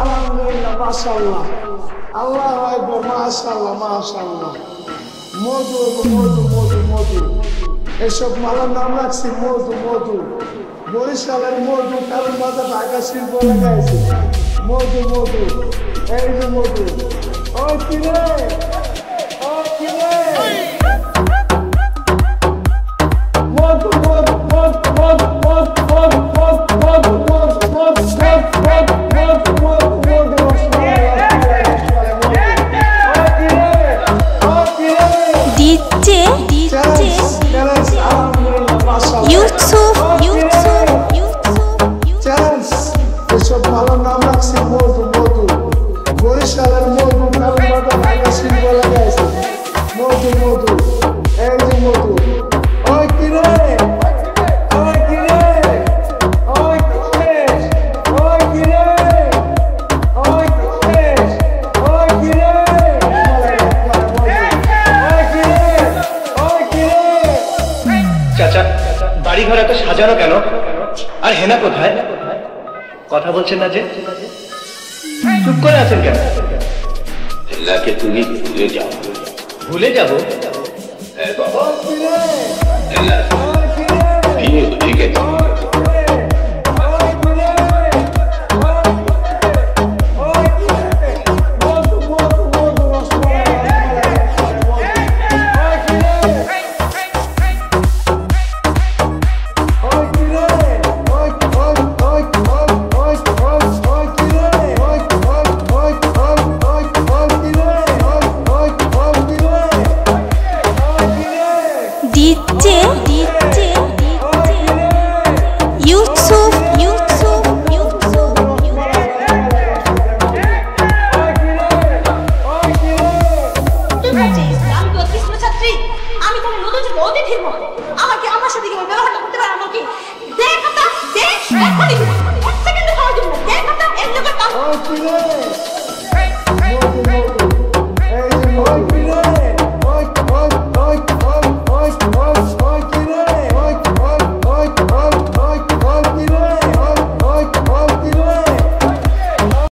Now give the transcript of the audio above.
আলহামদুলিল্লাহ, মাশাআল্লাহ, আল্লাহু আকবার, মাশাআল্লাহ মাশাআল্লাহ। মধু মধু মধু মধু, এসব মালার নাম রাখছি মধু মধু। বরিশালের মধু, কারণ বাজার ঢাকা শিল্প লাগাইছে মধু মধু। এই যে মধু, ও কিরে, ও কিরে, মধু মধু মধু মধু মধু মধু মধু মধু ডিজে ইউসুফ এসব ভালো নাম রাখছি মধু মধু। বরিশালের মধু, কারণ বাজার ঢাকা শিল্প লাগাইছে মধু মধু। এই যে মধু, ওই কিরে, ওই কিরে, ওই কিরে, ওই কিরে, ওই কিরে, ওই কিরে, ওই কিরে, ওই কিরে। চাচা, বাড়ি ঘর এত সাজানো কেন? আর হেনা কোথায়? কথা বলছেন না যে, চুপ করে আছেন কেন? হেনাকে তুমি ভুলে যাও। ভুলে যাব? হ্যাঁ বাবা, হেনা বিয়ে হয়ে গেছে। ডিজে ইউসুফ আমি তাহলে নতুন যে অতিথির মতো আমাকে আমার সাথে কিভাবে ব্যবহারটা করতে পারে আমাকে দেখ কথা দেখ এখনই এক সেকেন্ডে খাওয়া দিব দেখ কথা